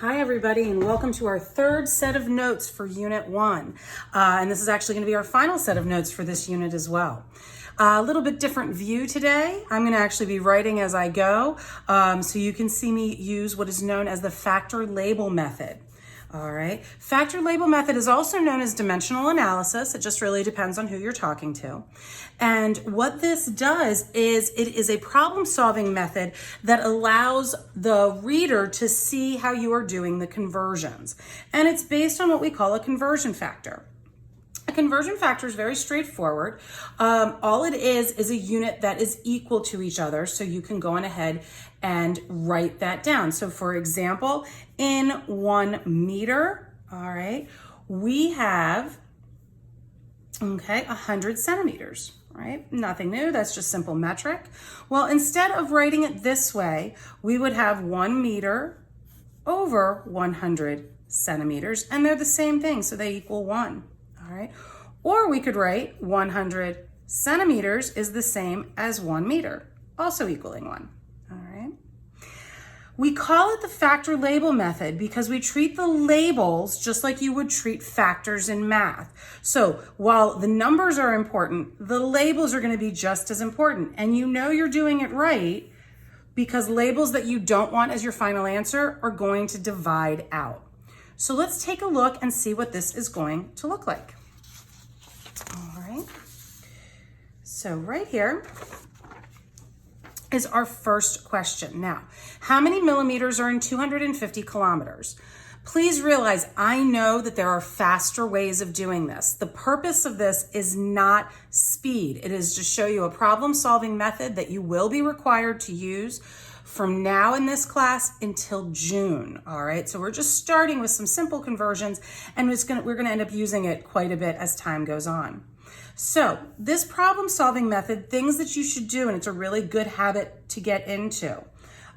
Hi everybody, and welcome to our third set of notes for Unit 1. And this is actually going to be our final set of notes for this unit as well. A little bit different view today. I'm going to actually be writing as I go, so you can see me use what is known as the factor label method. All right. Factor label method is also known as dimensional analysis. It just really depends on who you're talking to. And what this does is it is a problem-solving method that allows the reader to see how you are doing the conversions. And it's based on what we call a conversion factor. A conversion factor is very straightforward. All it is a unit that is equal to each other, so you can go on ahead and write that down. So for example, in 1 meter, all right, we have, 100 centimeters, right? Nothing new, that's just simple metric. Well, instead of writing it this way, we would have 1 meter over 100 centimeters, and they're the same thing, so they equal 1. All right. Or we could write 100 centimeters is the same as 1 meter, also equaling 1. All right. We call it the factor label method because we treat the labels just like you would treat factors in math. So while the numbers are important, the labels are going to be just as important. And you know you're doing it right because labels that you don't want as your final answer are going to divide out. So let's take a look and see what this is going to look like. All right. So right here is our first question. Now, how many millimeters are in 250 kilometers? Please realize I know that there are faster ways of doing this. The purpose of this is not speed. It is to show you a problem-solving method that you will be required to use from now in this class until June. All right, so we're just starting with some simple conversions, and we're gonna end up using it quite a bit as time goes on. So this problem-solving method, things that you should do, and it's a really good habit to get into.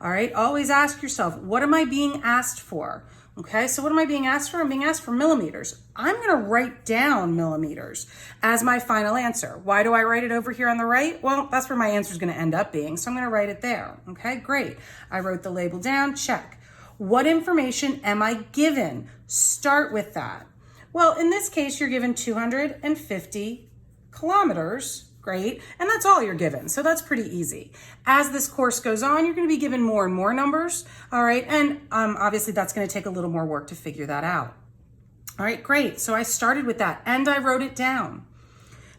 All right, always ask yourself, what am I being asked for? Okay, so what am I being asked for? I'm being asked for millimeters. I'm gonna write down millimeters as my final answer. Why do I write it over here on the right? Well, that's where my answer is gonna end up being, so I'm gonna write it there. Okay, great. I wrote the label down, check. What information am I given? Start with that. Well, in this case, you're given 250 kilometers. Great, and that's all you're given, so that's pretty easy. As this course goes on, you're going to be given more and more numbers, all right, and obviously that's going to take a little more work to figure that out. All right, great, so I started with that, and I wrote it down.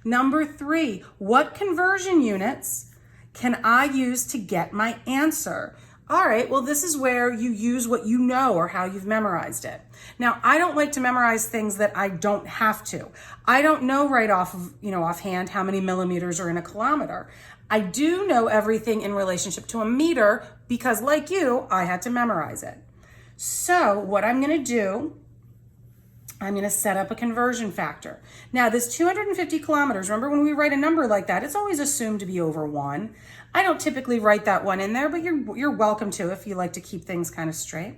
Number 3, what conversion units can I use to get my answer? All right, well, this is where you use what you know or how you've memorized it. Now, I don't like to memorize things that I don't have to. I don't know right offhand how many millimeters are in a kilometer. I do know everything in relationship to a meter because, like you, I had to memorize it. So what I'm gonna do, I'm gonna set up a conversion factor. Now, this 250 kilometers, remember when we write a number like that, it's always assumed to be over 1. I don't typically write that 1 in there, but you're welcome to if you like to keep things kind of straight.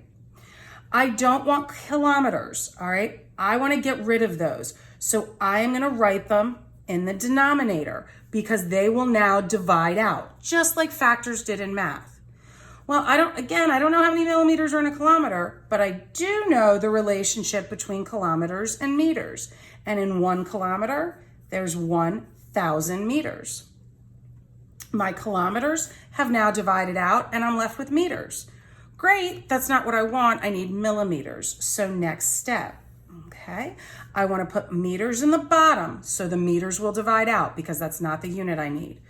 I don't want kilometers, all right? I wanna get rid of those. So I am gonna write them in the denominator because they will now divide out, just like factors did in math. Well, I don't know how many millimeters are in a kilometer, but I do know the relationship between kilometers and meters. And in 1 kilometer, there's 1,000 meters. My kilometers have now divided out and I'm left with meters. Great, that's not what I want. I need millimeters. So next step, okay? I want to put meters in the bottom so the meters will divide out because that's not the unit I need.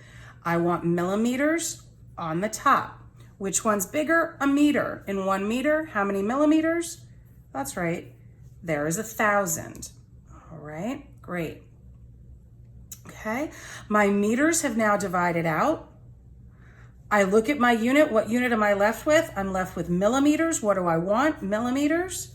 I want millimeters on the top. Which one's bigger? A meter. In 1 meter, how many millimeters? That's right, there is 1,000. All right, great. Okay, my meters have now divided out. I look at my unit. What unit am I left with? I'm left with millimeters. What do I want? Millimeters.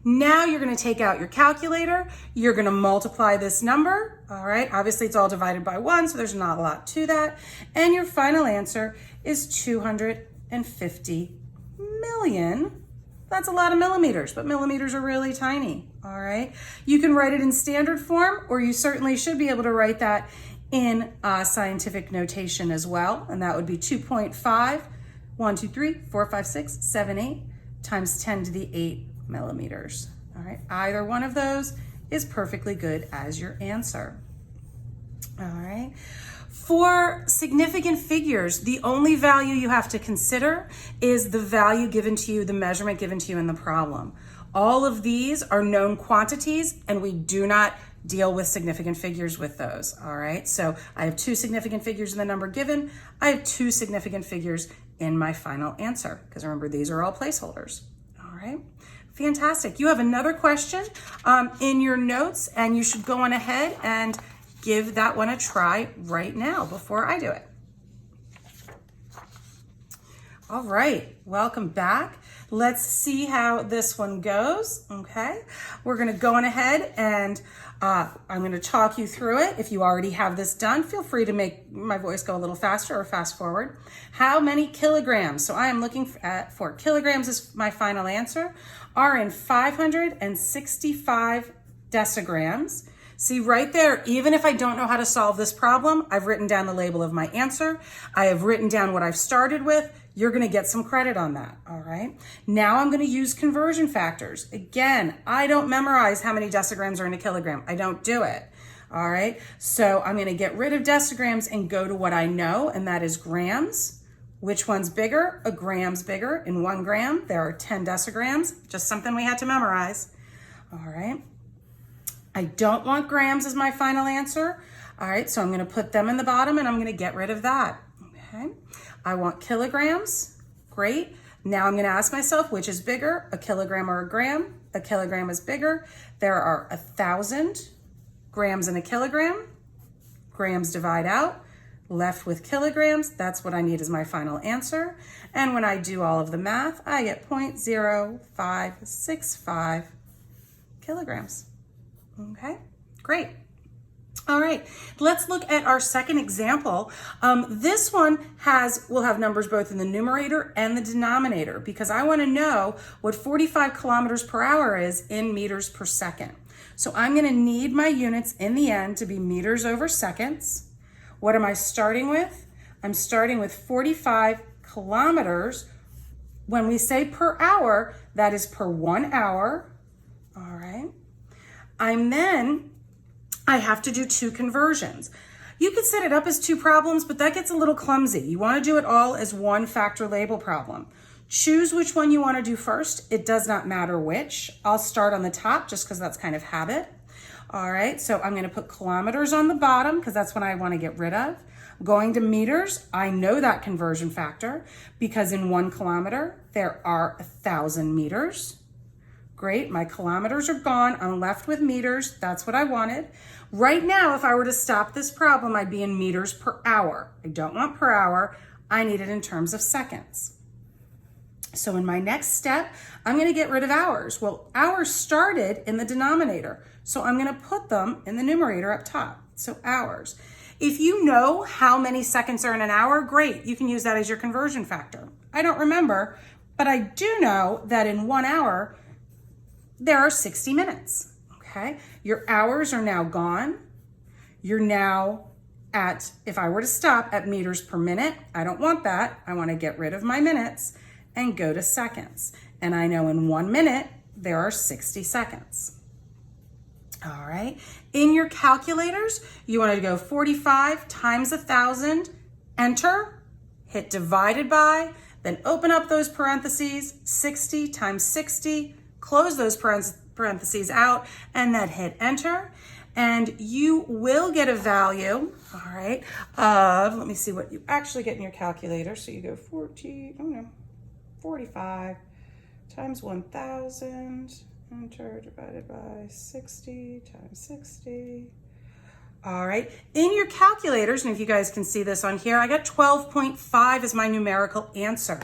Now you're going to take out your calculator. You're going to multiply this number. All right, obviously it's all divided by 1, so there's not a lot to that. And your final answer is 250 million. That's a lot of millimeters, but millimeters are really tiny, all right? You can write it in standard form, or you certainly should be able to write that in scientific notation as well, and that would be 2.5, 1, 2, 3, 4, 5, 6, 7, 8, times 10 to the 8 millimeters. All right, either one of those is perfectly good as your answer. All right. For significant figures, the only value you have to consider is the value given to you, the measurement given to you in the problem. All of these are known quantities, and we do not deal with significant figures with those. All right, so I have 2 significant figures in the number given. I have 2 significant figures in my final answer, because remember, these are all placeholders. All right, fantastic. You have another question in your notes, and you should go on ahead and give that one a try right now before I do it. All right, welcome back. Let's see how this one goes, okay? We're gonna go on ahead and I'm gonna talk you through it. If you already have this done, feel free to make my voice go a little faster or fast forward. How many kilograms? So I am looking for kilograms is my final answer, are in 565 decigrams. See right there, even if I don't know how to solve this problem, I've written down the label of my answer. I have written down what I've started with. You're gonna get some credit on that, all right? Now I'm gonna use conversion factors. Again, I don't memorize how many decigrams are in a kilogram. I don't do it, all right? So I'm gonna get rid of decigrams and go to what I know, and that is grams. Which one's bigger? A gram's bigger. In 1 gram, there are 10 decigrams, just something we had to memorize, all right? I don't want grams as my final answer. All right, so I'm gonna put them in the bottom and I'm gonna get rid of that, okay? I want kilograms, great. Now I'm gonna ask myself, which is bigger, a kilogram or a gram? A kilogram is bigger. There are 1,000 grams in a kilogram. Grams divide out, left with kilograms. That's what I need as my final answer. And when I do all of the math, I get 0.0565 kilograms. Okay, great. All right, let's look at our second example. This one will have numbers both in the numerator and the denominator because I want to know what 45 kilometers per hour is in meters per second. So I'm going to need my units in the end to be meters over seconds. What am I starting with? I'm starting with 45 kilometers. When we say per hour, that is per 1 hour. All right. I have to do 2 conversions. You could set it up as 2 problems, but that gets a little clumsy. You want to do it all as 1 factor label problem. Choose which one you want to do first. It does not matter which. I'll start on the top just because that's kind of habit. All right, so I'm going to put kilometers on the bottom because that's what I want to get rid of. Going to meters, I know that conversion factor because in 1 kilometer, there are 1,000 meters. Great, my kilometers are gone. I'm left with meters. That's what I wanted. Right now, if I were to stop this problem, I'd be in meters per hour. I don't want per hour. I need it in terms of seconds. So in my next step, I'm going to get rid of hours. Well, hours started in the denominator, so I'm going to put them in the numerator up top. So hours. If you know how many seconds are in an hour, great. You can use that as your conversion factor. I don't remember, but I do know that in 1 hour, there are 60 minutes, okay? Your hours are now gone. You're now at, if I were to stop at meters per minute, I don't want that. I want to get rid of my minutes and go to seconds. And I know in 1 minute, there are 60 seconds. All right, in your calculators, you want to go 45 times 1,000, enter, hit divided by, then open up those parentheses, 60 times 60, close those parentheses out, and then hit enter. And you will get a value, all right, of, let me see what you actually get in your calculator. So you go 45 times 1,000, enter, divided by 60 times 60. All right, in your calculators, and if you guys can see this on here, I got 12.5 as my numerical answer.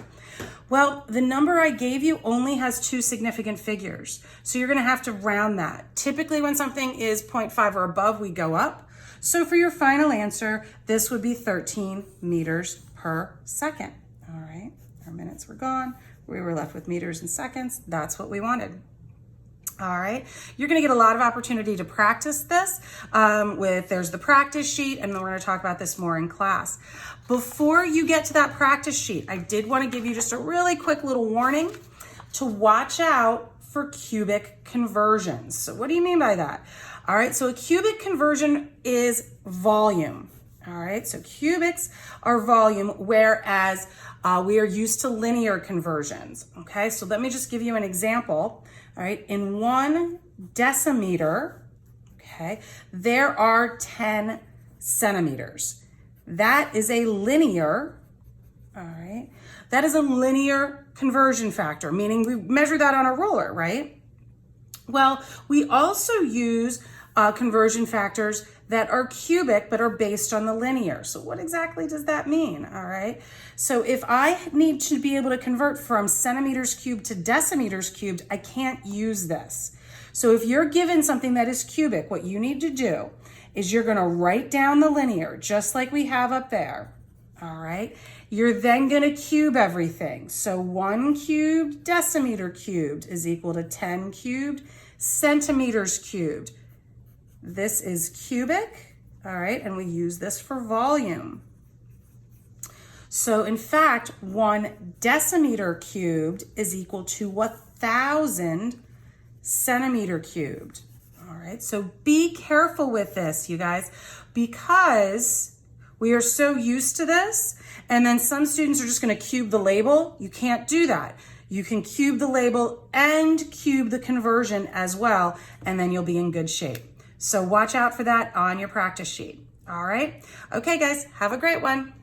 Well, the number I gave you only has 2 significant figures, so you're gonna have to round that. Typically when something is 0.5 or above, we go up. So for your final answer, this would be 13 meters per second. All right, our minutes were gone. We were left with meters and seconds. That's what we wanted. All right, you're gonna get a lot of opportunity to practice this there's the practice sheet, and we're gonna talk about this more in class. Before you get to that practice sheet, I did wanna give you just a really quick little warning. to watch out for cubic conversions. So what do you mean by that? All right, so a cubic conversion is volume. All right, so cubics are volume, whereas we are used to linear conversions. Okay, so let me just give you an example. All right, in 1 decimeter, okay, there are 10 centimeters. That is a linear, all right, that is a linear conversion factor, meaning we measure that on a ruler, right? Well, we also use conversion factors that are cubic but are based on the linear. So what exactly does that mean? All right. So if I need to be able to convert from centimeters cubed to decimeters cubed, I can't use this. So if you're given something that is cubic, what you need to do is you're going to write down the linear just like we have up there. All right. You're then going to cube everything. So 1 cubed decimeter cubed is equal to 10 cubed centimeters cubed. This is cubic, all right, and we use this for volume. So in fact, 1 decimeter cubed is equal to 1,000 centimeter cubed. All right, so be careful with this, you guys, because we are so used to this, and then some students are just going to cube the label. You can't do that. You can cube the label and cube the conversion as well, and then you'll be in good shape. So watch out for that on your practice sheet. All right. Okay, guys, have a great one.